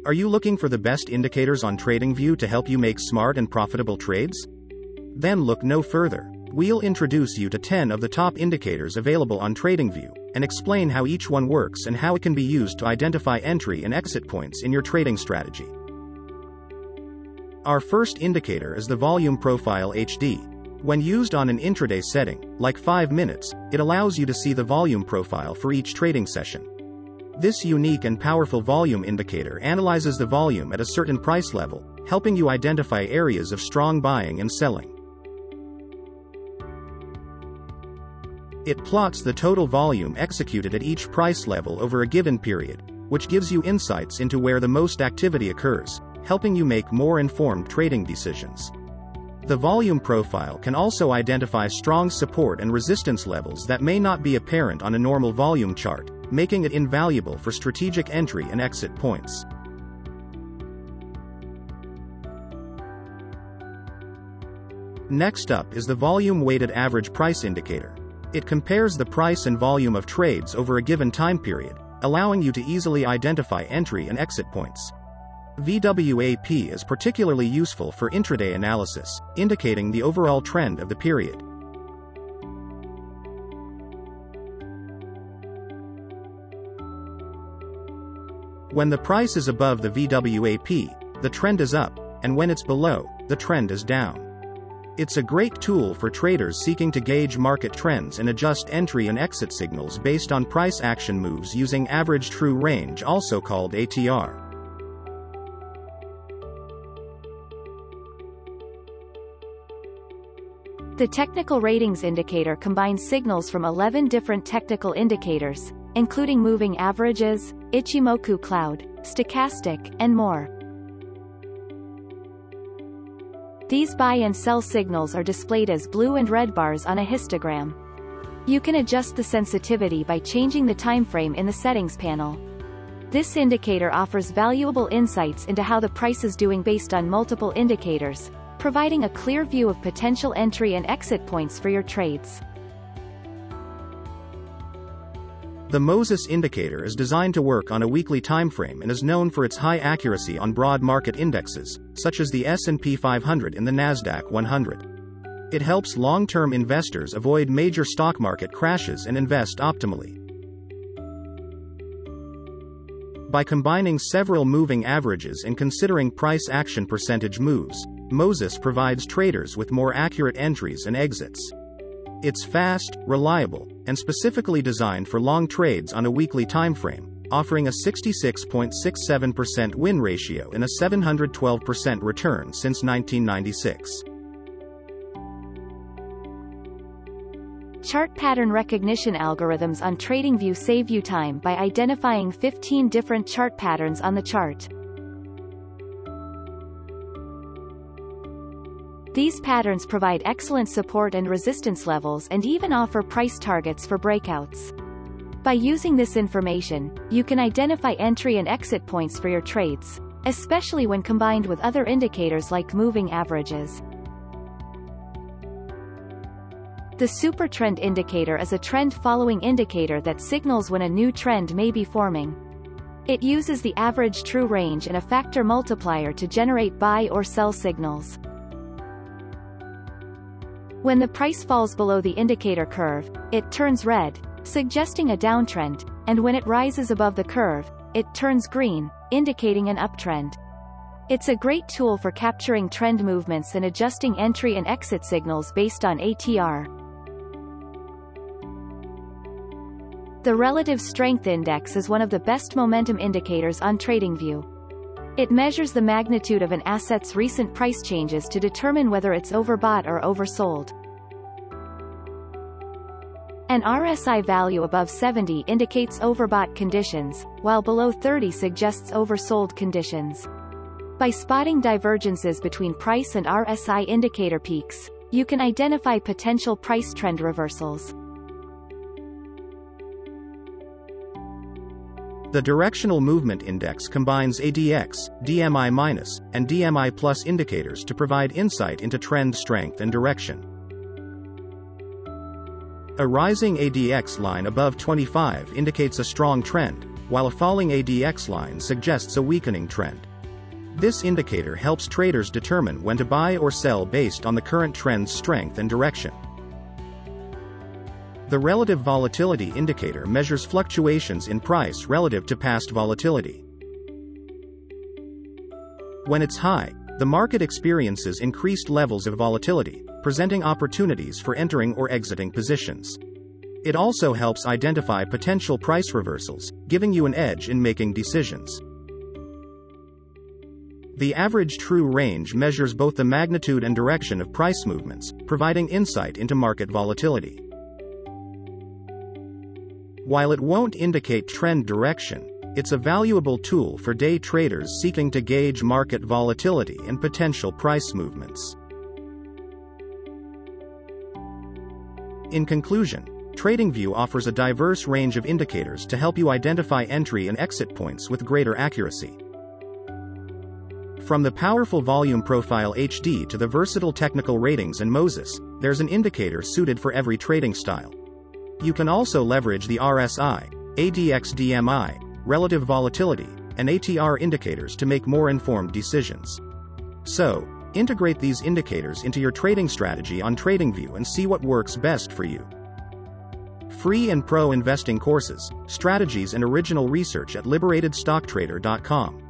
Are you looking for the best indicators on TradingView to help you make smart and profitable trades? Then look no further. We'll introduce you to 10 of the top indicators available on TradingView, and explain how each one works and how it can be used to identify entry and exit points in your trading strategy. Our first indicator is the Volume Profile HD. When used on an intraday setting, like 5 minutes, it allows you to see the volume profile for each trading session. This unique and powerful volume indicator analyzes the volume at a certain price level, helping you identify areas of strong buying and selling. It plots the total volume executed at each price level over a given period, which gives you insights into where the most activity occurs, helping you make more informed trading decisions. The volume profile can also identify strong support and resistance levels that may not be apparent on a normal volume chart, making it invaluable for strategic entry and exit points. Next up is the Volume Weighted Average Price Indicator. It compares the price and volume of trades over a given time period, allowing you to easily identify entry and exit points. VWAP is particularly useful for intraday analysis, indicating the overall trend of the period. When the price is above the VWAP, the trend is up, and when it's below, the trend is down. It's a great tool for traders seeking to gauge market trends and adjust entry and exit signals based on price action moves using average true range, also called ATR. The Technical Ratings Indicator combines signals from 11 different technical indicators, including moving averages, Ichimoku cloud, stochastic, and more. These buy and sell signals are displayed as blue and red bars on a histogram. You can adjust the sensitivity by changing the time frame in the settings panel. This indicator offers valuable insights into how the price is doing based on multiple indicators, providing a clear view of potential entry and exit points for your trades. The Moses indicator is designed to work on a weekly time frame and is known for its high accuracy on broad market indexes, such as the S&P 500 and the Nasdaq 100. It helps long-term investors avoid major stock market crashes and invest optimally. By combining several moving averages and considering price action percentage moves, Moses provides traders with more accurate entries and exits. It's fast, reliable, and specifically designed for long trades on a weekly time frame, offering a 66.67% win ratio and a 712% return since 1996. Chart pattern recognition algorithms on TradingView save you time by identifying 15 different chart patterns on the chart. These patterns provide excellent support and resistance levels and even offer price targets for breakouts. By using this information, you can identify entry and exit points for your trades, especially when combined with other indicators like moving averages. The Supertrend indicator is a trend-following indicator that signals when a new trend may be forming. It uses the average true range and a factor multiplier to generate buy or sell signals. When the price falls below the indicator curve, it turns red, suggesting a downtrend, and when it rises above the curve, it turns green, indicating an uptrend. It's a great tool for capturing trend movements and adjusting entry and exit signals based on ATR. The Relative Strength Index is one of the best momentum indicators on TradingView. It measures the magnitude of an asset's recent price changes to determine whether it's overbought or oversold. An RSI value above 70 indicates overbought conditions, while below 30 suggests oversold conditions. By spotting divergences between price and RSI indicator peaks, you can identify potential price trend reversals. The Directional Movement Index combines ADX, DMI-, and DMI+ indicators to provide insight into trend strength and direction. A rising ADX line above 25 indicates a strong trend, while a falling ADX line suggests a weakening trend. This indicator helps traders determine when to buy or sell based on the current trend's strength and direction. The relative volatility indicator measures fluctuations in price relative to past volatility. When it's high, the market experiences increased levels of volatility, presenting opportunities for entering or exiting positions. It also helps identify potential price reversals, giving you an edge in making decisions. The average true range measures both the magnitude and direction of price movements, providing insight into market volatility. While it won't indicate trend direction, it's a valuable tool for day traders seeking to gauge market volatility and potential price movements. In conclusion, TradingView offers a diverse range of indicators to help you identify entry and exit points with greater accuracy. From the powerful Volume Profile HD to the versatile Technical Ratings and Moses, there's an indicator suited for every trading style. You can also leverage the RSI, ADX DMI, relative volatility, and ATR indicators to make more informed decisions. So, integrate these indicators into your trading strategy on TradingView and see what works best for you. Free and pro investing courses, strategies and original research at LiberatedStockTrader.com.